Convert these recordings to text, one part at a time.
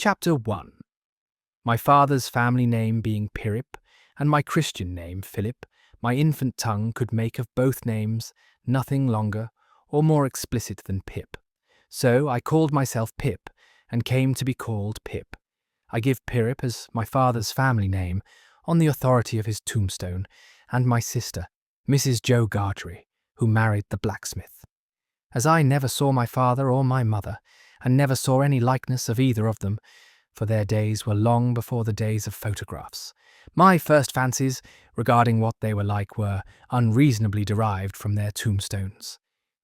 Chapter 1. My father's family name being Pirrip, and my Christian name Philip, my infant tongue could make of both names nothing longer or more explicit than Pip. So I called myself Pip, and came to be called Pip. I give Pirrip as my father's family name, on the authority of his tombstone, and my sister, Mrs. Joe Gargery, who married the blacksmith. As I never saw my father or my mother, and never saw any likeness of either of them, for their days were long before the days of photographs, my first fancies regarding what they were like were unreasonably derived from their tombstones.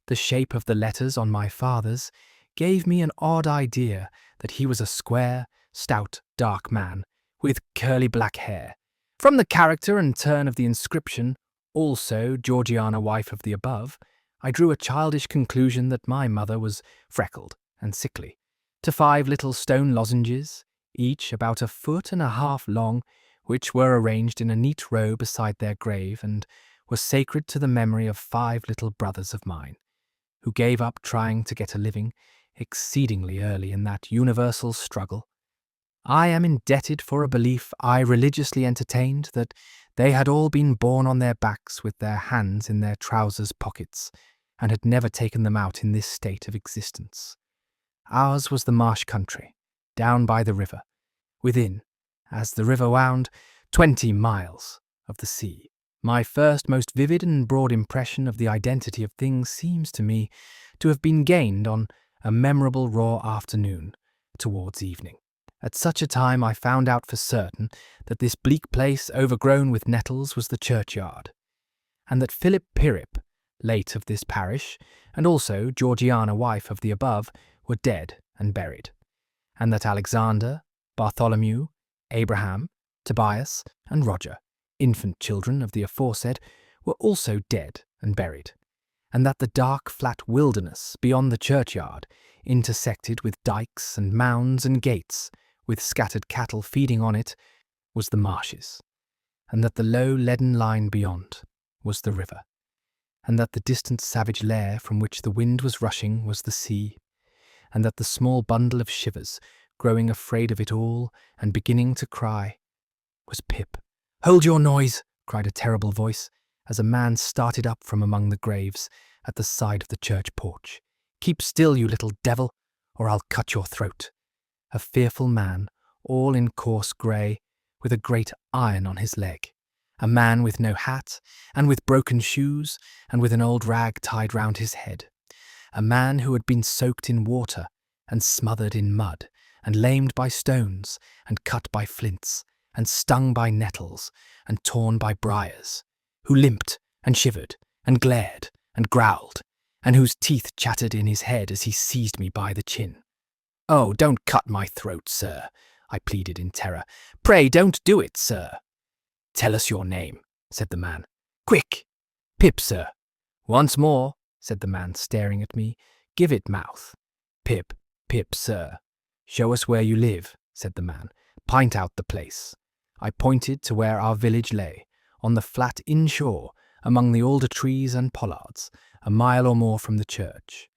The shape of the letters on my father's gave me an odd idea that he was a square, stout, dark man, with curly black hair. From the character and turn of the inscription, also Georgiana, wife of the above, I drew a childish conclusion that my mother was freckled and sickly. To 5 little stone lozenges, each about 1.5 feet long, which were arranged in a neat row beside their grave and were sacred to the memory of 5 little brothers of mine, who gave up trying to get a living exceedingly early in that universal struggle. I am indebted for a belief I religiously entertained that they had all been born on their backs with their hands in their trousers' pockets, and had never taken them out in this state of existence. Ours was the marsh country, down by the river, within, as the river wound, 20 miles of the sea. My first most vivid and broad impression of the identity of things seems to me to have been gained on a memorable raw afternoon towards evening. At such a time I found out for certain that this bleak place overgrown with nettles was the churchyard, and that Philip Pirrip, late of this parish, and also Georgiana, wife of the above, were dead and buried, and that Alexander, Bartholomew, Abraham, Tobias, and Roger, infant children of the aforesaid, were also dead and buried, and that the dark flat wilderness beyond the churchyard, intersected with dykes and mounds and gates, with scattered cattle feeding on it, was the marshes, and that the low leaden line beyond was the river, and that the distant savage lair from which the wind was rushing was the sea, and that the small bundle of shivers, growing afraid of it all and beginning to cry, was Pip. "Hold your noise!" cried a terrible voice, as a man started up from among the graves at the side of the church porch. "Keep still, you little devil, or I'll cut your throat." A fearful man, all in coarse grey, with a great iron on his leg. A man with no hat, and with broken shoes, and with an old rag tied round his head. A man who had been soaked in water, and smothered in mud, and lamed by stones, and cut by flints, and stung by nettles, and torn by briars, who limped, and shivered, and glared, and growled, and whose teeth chattered in his head as he seized me by the chin. "Oh, don't cut my throat, sir," I pleaded in terror. "Pray don't do it, sir." "Tell us your name," said the man. "Quick!" "Pip, sir." "Once more," said the man, staring at me. "Give it mouth." "Pip, Pip, sir." "Show us where you live," said the man. "Pint out the place." I pointed to where our village lay, on the flat inshore, among the alder trees and pollards, 1 mile or more from the church.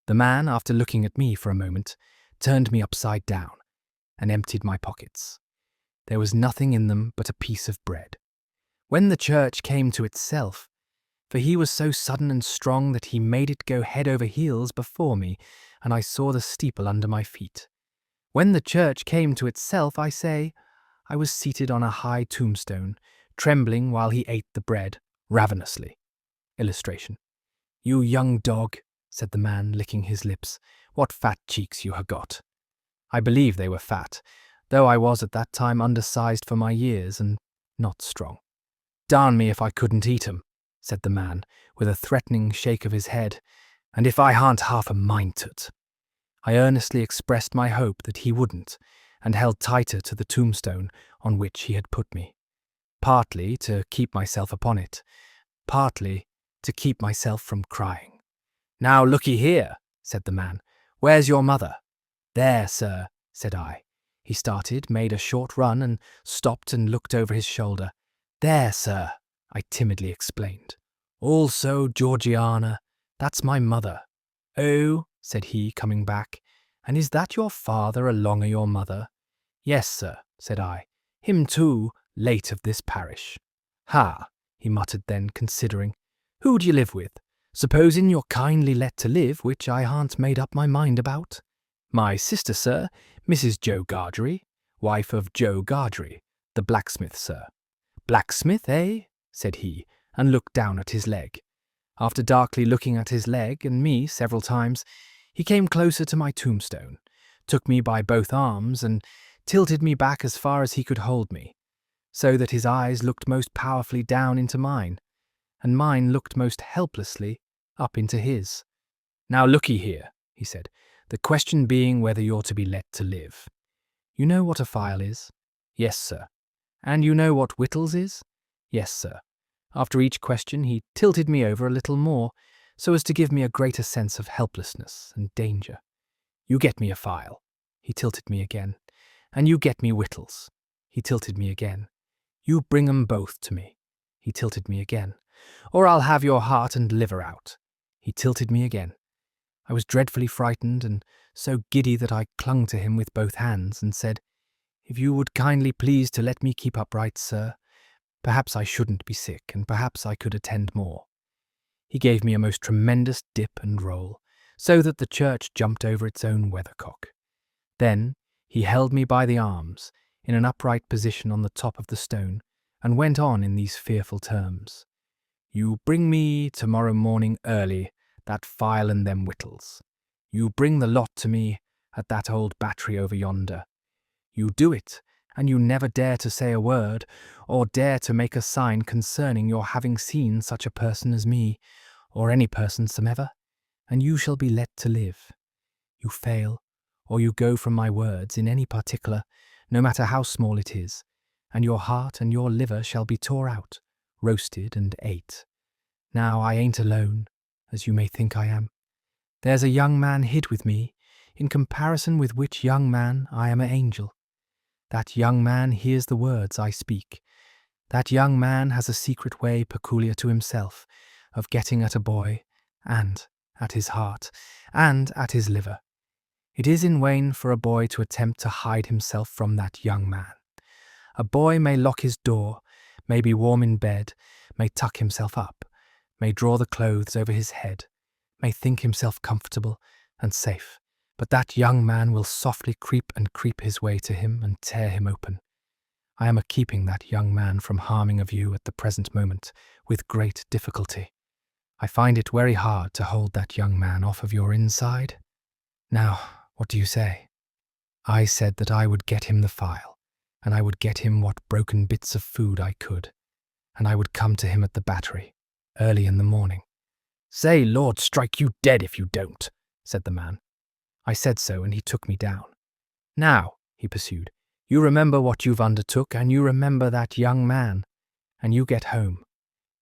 The man, after looking at me for a moment, turned me upside down, and emptied my pockets. There was nothing in them but a piece of bread. When the church came to itself, for he was so sudden and strong that he made it go head over heels before me, and I saw the steeple under my feet. When the church came to itself, I say, I was seated on a high tombstone, trembling while he ate the bread, ravenously. Illustration. "You young dog," said the man, licking his lips, "what fat cheeks you have got." I believe they were fat, though I was at that time undersized for my years and not strong. "Darn me if I couldn't eat 'em," said the man, with a threatening shake of his head, "and if I harn't half a mind to't." I earnestly expressed my hope that he wouldn't, and held tighter to the tombstone on which he had put me, partly to keep myself upon it, partly to keep myself from crying. "Now looky here," said the man. "Where's your mother?" "There, sir," said I. He started, made a short run, and stopped and looked over his shoulder. "There, sir," I timidly explained. "Also Georgiana, that's my mother." "Oh," said he, coming back, "And is that your father along o' your mother?" "Yes, sir," said I. "Him too, late of this parish." "Ha," he muttered then, considering. "Who d'ye live with? Supposing you're kindly let to live, which I han't made up my mind about." "My sister, sir, Mrs. Joe Gargery, wife of Joe Gargery, the blacksmith, sir." "Blacksmith, eh?" said he, and looked down at his leg. After darkly looking at his leg and me several times, he came closer to my tombstone, took me by both arms, and tilted me back as far as he could hold me, so that his eyes looked most powerfully down into mine, and mine looked most helplessly up into his. "Now look'ee here," he said, "the question being whether you're to be let to live. You know what a file is?" "Yes, sir." "And you know what whittles is?" "Yes, sir." After each question he tilted me over a little more, so as to give me a greater sense of helplessness and danger. "You get me a file." He tilted me again. "And you get me whittles." He tilted me again. "You bring 'em both to me." He tilted me again. "Or I'll have your heart and liver out." He tilted me again. I was dreadfully frightened and so giddy that I clung to him with both hands and said, "If you would kindly please to let me keep upright, sir, perhaps I shouldn't be sick, and perhaps I could attend more." He gave me a most tremendous dip and roll, so that the church jumped over its own weathercock. Then he held me by the arms, in an upright position on the top of the stone, and went on in these fearful terms. "You bring me tomorrow morning early that file and them whittles. You bring the lot to me at that old battery over yonder. You do it, and you never dare to say a word, or dare to make a sign concerning your having seen such a person as me, or any person somever, and you shall be let to live. You fail, or you go from my words in any particular, no matter how small it is, and your heart and your liver shall be tore out, roasted and ate. Now I ain't alone, as you may think I am. There's a young man hid with me, in comparison with which young man I am an angel. That young man hears the words I speak. That young man has a secret way peculiar to himself of getting at a boy, and at his heart, and at his liver. It is in vain for a boy to attempt to hide himself from that young man. A boy may lock his door, may be warm in bed, may tuck himself up, may draw the clothes over his head, may think himself comfortable and safe, but that young man will softly creep his way to him and tear him open. I am a-keeping that young man from harming of you at the present moment, with great difficulty. I find it very hard to hold that young man off of your inside. Now, what do you say?" I said that I would get him the file, and I would get him what broken bits of food I could, and I would come to him at the battery, early in the morning. "Say, Lord strike you dead if you don't," said the man. I said so, and he took me down. "Now," he pursued, "you remember what you've undertook, and you remember that young man, and you get home."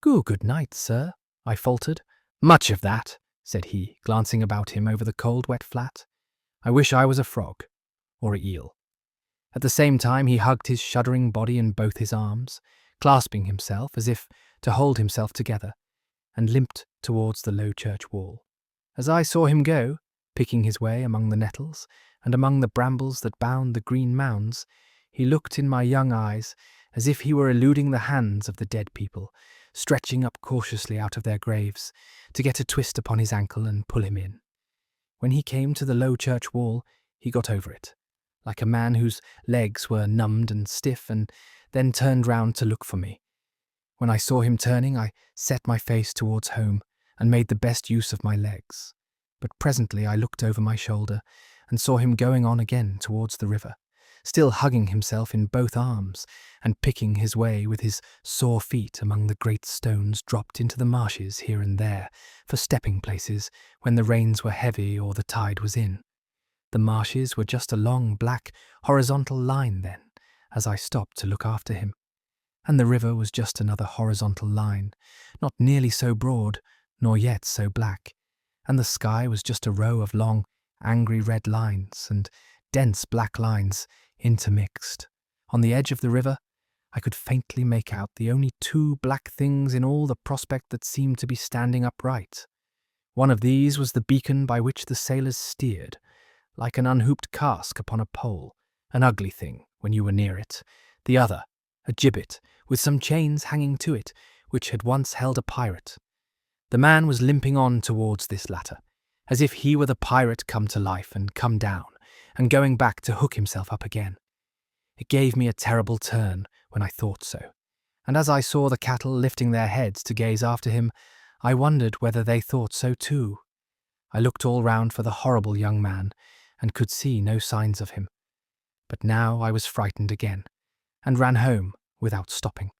Good night, sir," I faltered. "Much of that," said he, glancing about him over the cold, wet flat. "I wish I was a frog, or a eel." At the same time he hugged his shuddering body in both his arms, clasping himself as if to hold himself together, and limped towards the low church wall. As I saw him go, picking his way among the nettles and among the brambles that bound the green mounds, he looked in my young eyes as if he were eluding the hands of the dead people, stretching up cautiously out of their graves, to get a twist upon his ankle and pull him in. When he came to the low church wall, he got over it, like a man whose legs were numbed and stiff, and then turned round to look for me. When I saw him turning, I set my face towards home and made the best use of my legs. But presently I looked over my shoulder and saw him going on again towards the river, still hugging himself in both arms and picking his way with his sore feet among the great stones dropped into the marshes here and there for stepping places when the rains were heavy or the tide was in. The marshes were just a long, black, horizontal line then, as I stopped to look after him. And the river was just another horizontal line, not nearly so broad, nor yet so black, and the sky was just a row of long, angry red lines and dense black lines intermixed. On the edge of the river, I could faintly make out the only two black things in all the prospect that seemed to be standing upright. One of these was the beacon by which the sailors steered, like an unhooped cask upon a pole, an ugly thing when you were near it. The other, a gibbet, with some chains hanging to it, which had once held a pirate. The man was limping on towards this latter, as if he were the pirate come to life and come down, and going back to hook himself up again. It gave me a terrible turn when I thought so, and as I saw the cattle lifting their heads to gaze after him, I wondered whether they thought so too. I looked all round for the horrible young man, and could see no signs of him. But now I was frightened again, and ran home without stopping.